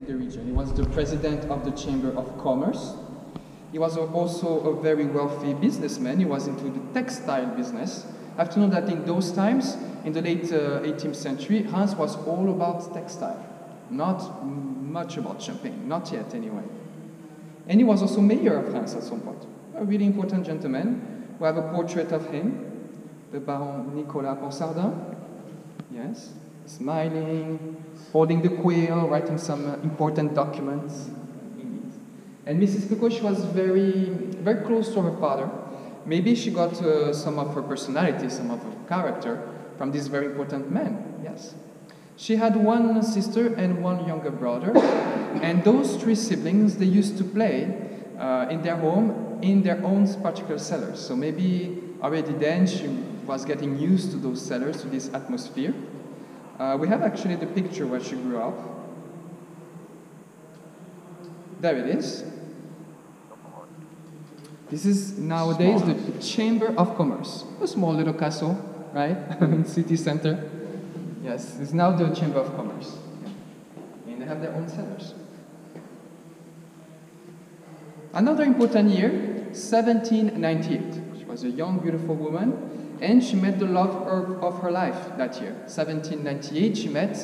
the region. He was the president of the Chamber of Commerce. He was also a very wealthy businessman. He was into the textile business. I have to know that in those times, in the late 18th century, Reims was all about textile, not much about champagne, not yet anyway. And he was also mayor of Reims at some point, a really important gentleman. We have a portrait of him, the Baron Clicquot Ponsardin, yes, smiling, holding the quill, writing some important documents. And Mrs. Clicquot, she was very close to her father. Maybe she got some of her personality, some of her character from this very important man, yes. She had one sister and one younger brother, and those three siblings, they used to play in their home in their own particular cellars. So maybe already then she was getting used to those cellars, to this atmosphere. We have actually the picture where she grew up. There it is. This is nowadays the Chamber of Commerce. A small little castle, right? In city center. Yes, it's now the Chamber of Commerce. Yeah. And they have their own cellars. Another important year, 1798. She was a young, beautiful woman, and she met the love of her life that year. 1798, she met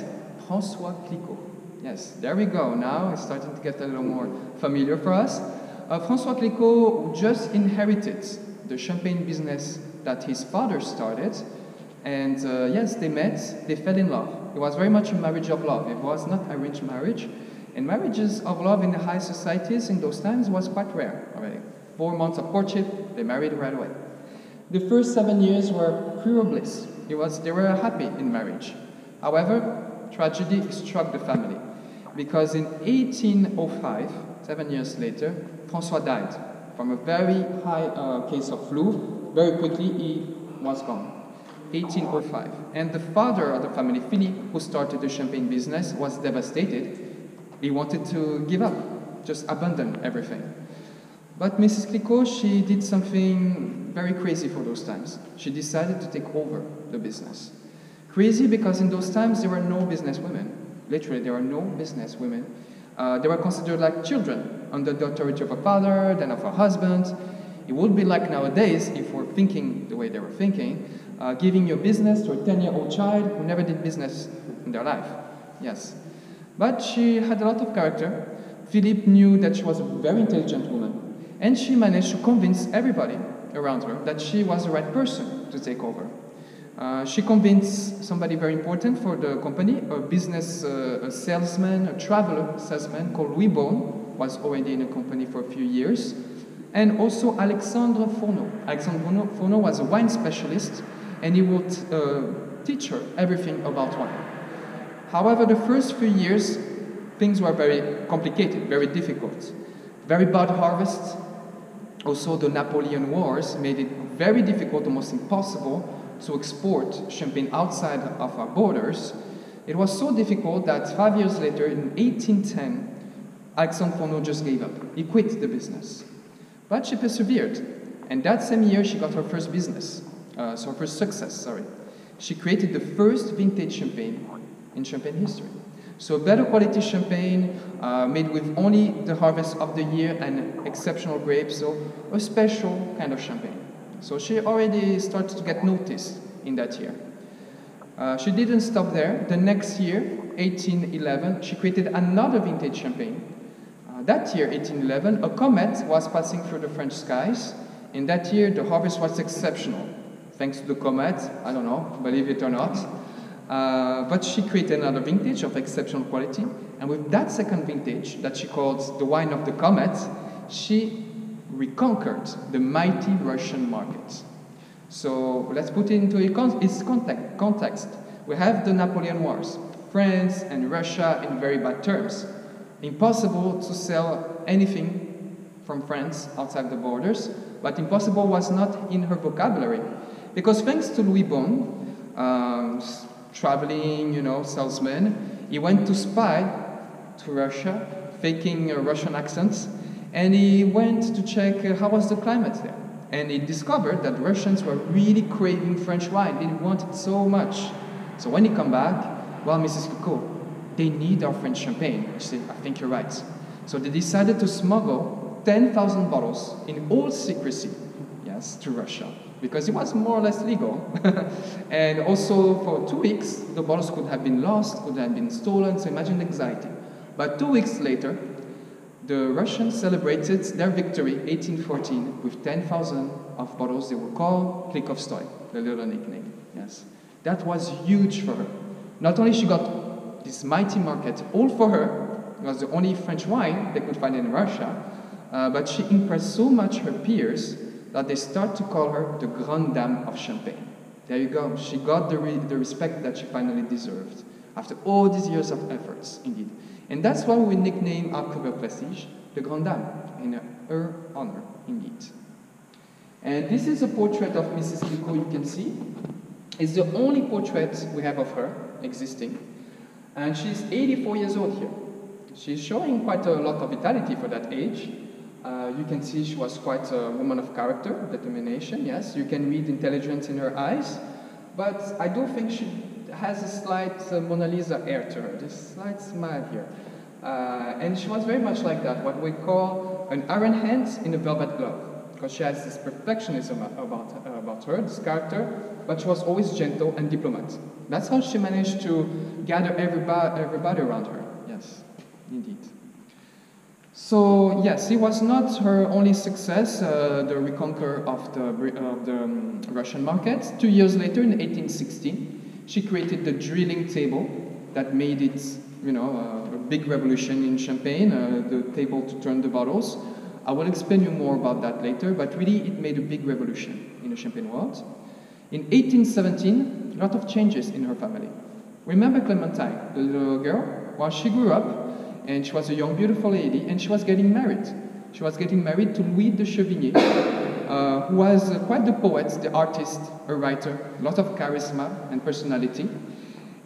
François Clicquot. Yes, there we go. Now it's starting to get a little more familiar for us. François Clicquot just inherited the champagne business that his father started. And yes, they met, they fell in love. It was very much a marriage of love. It was not arranged marriage. And marriages of love in the high societies in those times was quite rare already. 4 months of courtship, they married right away. The first 7 years were pure bliss. They were happy in marriage. However, tragedy struck the family. Because in 1805, 7 years later, François died from a very high case of flu. Very quickly, he was gone. 1805. And the father of the family, Philippe, who started the champagne business, was devastated. He wanted to give up, just abandon everything. But Mrs. Clicquot, she did something very crazy for those times. She decided to take over the business. Crazy because in those times there were no business women. Literally, there were no business women. They were considered like children, under the authority of a father, then of a husband. It would be like nowadays, if we're thinking the way they were thinking, giving your business to a 10-year-old child who never did business in their life. Yes. But she had a lot of character. Philippe knew that she was a very intelligent woman, and she managed to convince everybody around her that she was the right person to take over. She convinced somebody very important for the company, a business salesman, a traveler salesman called Louis Beaune, was already in the company for a few years, and also Alexandre Fourneau. Alexandre Fourneau was a wine specialist, and he would teach her everything about wine. However, the first few years, things were very complicated, very difficult. Very bad harvests. Also, the Napoleon Wars made it very difficult, almost impossible, to export champagne outside of our borders. It was so difficult that 5 years later, in 1810, Alexandre Fourneau just gave up. He quit the business. But she persevered, and that same year she got her first business, her first success, sorry. She created the first vintage champagne in champagne history. So better quality champagne, made with only the harvest of the year and exceptional grapes, so a special kind of champagne. So she already started to get noticed in that year. She didn't stop there. The next year, 1811, she created another vintage champagne. That year, 1811, a comet was passing through the French skies. In that year, the harvest was exceptional. Thanks to the comet, I don't know, believe it or not. But she created another vintage of exceptional quality. And with that second vintage, that she called the wine of the comet, she reconquered the mighty Russian market. So let's put it into its context. We have the Napoleon Wars. France and Russia in very bad terms. Impossible to sell anything from France outside the borders, but impossible was not in her vocabulary. Because thanks to Louis Beaune, traveling, salesman, he went to spy to Russia, faking Russian accents, and he went to check how was the climate there. And he discovered that Russians were really craving French wine. They wanted it so much. So when he came back, well, Mrs. Clicquot, they need our French champagne. She said, I think you're right. So they decided to smuggle 10,000 bottles in all secrecy, yes, to Russia, because it was more or less legal. And also for 2 weeks, the bottles could have been lost, could have been stolen, so imagine the anxiety. But 2 weeks later, the Russians celebrated their victory, 1814, with 10,000 of bottles. They were called Clicquot, the little nickname. Yes, that was huge for her. Not only she got this mighty market all for her, it was the only French wine they could find in Russia, but she impressed so much her peers that they start to call her the Grande Dame of Champagne. There you go. She got the respect that she finally deserved after all these years of efforts, indeed. And that's why we nickname our cover prestige the Grande Dame, in her honor, indeed. And this is a portrait of Mrs. Clicquot, you can see. It's the only portrait we have of her existing. And she's 84 years old here. She's showing quite a lot of vitality for that age. You can see she was quite a woman of character, determination, yes. You can read intelligence in her eyes. But I do think she has a slight Mona Lisa air to her, this slight smile here. And she was very much like that, what we call an iron hand in a velvet glove. Because she has this perfectionism about her, this character, but she was always gentle and diplomat. That's how she managed to gather everybody around her. Yes, indeed. So yes, it was not her only success, the reconquer of the Russian market. 2 years later, in 1816, she created the drilling table that made it, a big revolution in Champagne, the table to turn the bottles. I will explain you more about that later, but really it made a big revolution in the Champagne world. In 1817, a lot of changes in her family. Remember Clementine, the little girl? Well, she grew up, and she was a young, beautiful lady, and she was getting married. She was getting married to Louis de Chevigny, who was quite the poet, the artist, a writer, a lot of charisma and personality.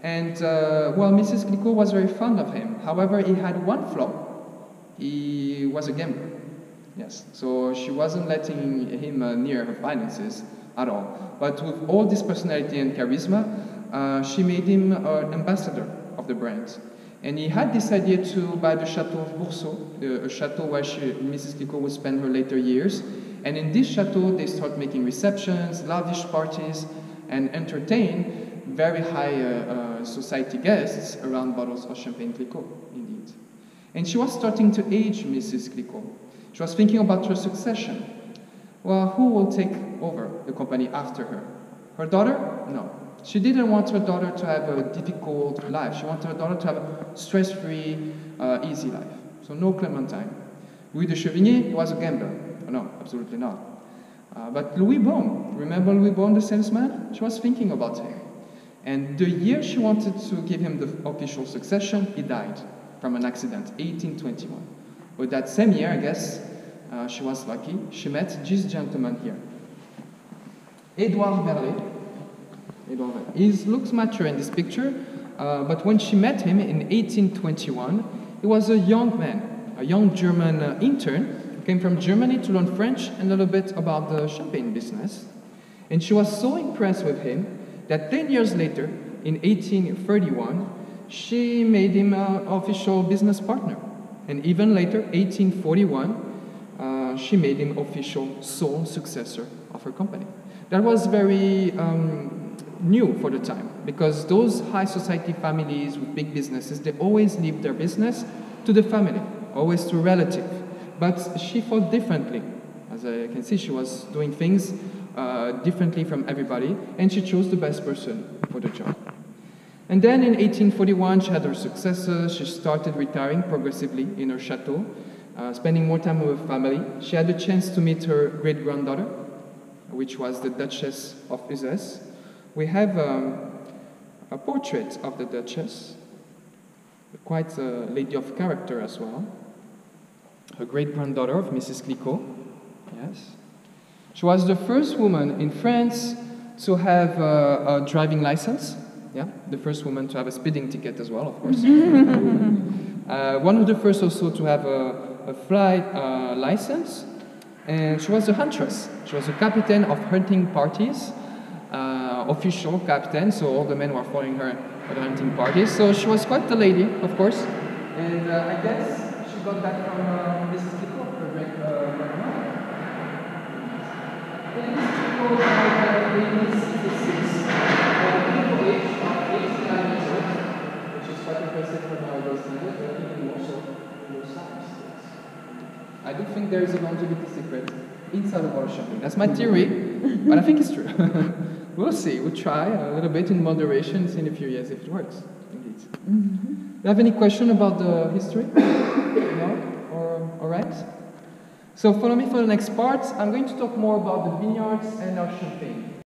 And, well, Mrs. Clicquot was very fond of him. However, he had one flaw. He was a gambler. Yes, so she wasn't letting him near her finances at all. But with all this personality and charisma, she made him an ambassador of the brand. And he had this idea to buy the Chateau of Boursault, a chateau where Mrs. Clicquot would spend her later years. And in this chateau, they start making receptions, lavish parties, and entertain very high society guests around bottles of Champagne Clicquot, indeed. And she was starting to age Mrs. Clicquot. She was thinking about her succession. Well, who will take over the company after her? Her daughter? No. She didn't want her daughter to have a difficult life. She wanted her daughter to have a stress-free, easy life. So no Clementine. Louis de Chevigny was a gambler. No, absolutely not. But Louis Beaune, remember Louis Beaune, the salesman? She was thinking about him. And the year she wanted to give him the official succession, he died from an accident, 1821. But that same year, I guess, she was lucky. She met this gentleman here, Edouard Verlet. He looks mature in this picture, but when she met him in 1821, he was a young man, a young German intern, came from Germany to learn French and a little bit about the champagne business. And she was so impressed with him that 10 years later, in 1831, she made him an official business partner. And even later, 1841, she made him official sole successor of her company. That was very new for the time, because those high society families with big businesses, they always leave their business to the family, always to a relative. But she thought differently. As I can see, she was doing things differently from everybody, and she chose the best person for the job. And then in 1841, she had her successors. She started retiring progressively in her chateau, spending more time with her family. She had the chance to meet her great-granddaughter, which was the Duchess of Uzès. We have a portrait of the Duchess, quite a lady of character as well. Her great-granddaughter of Mrs. Clicquot, yes. She was the first woman in France to have a driving license. Yeah, the first woman to have a speeding ticket as well, of course. One of the first also to have a flight license. And she was a huntress. She was a captain of hunting parties, official captain, so all the men were following her at a hunting party. So she was quite the lady, of course. And I guess she got that from Mrs. Clicquot, her grandmother. And Mrs. Clicquot died in 1866 at a beautiful age of 89 years old, which is quite impressive for nowadays standards, but even more so in those times. I do think there is a longevity secret inside of bottle champagne. That's my theory, but I think it's true. We'll see. We'll try a little bit in moderation, see in a few years if it works. Indeed. Mm-hmm. Do you have any question about the history? No? Or all right? So follow me for the next part. I'm going to talk more about the vineyards and our champagne.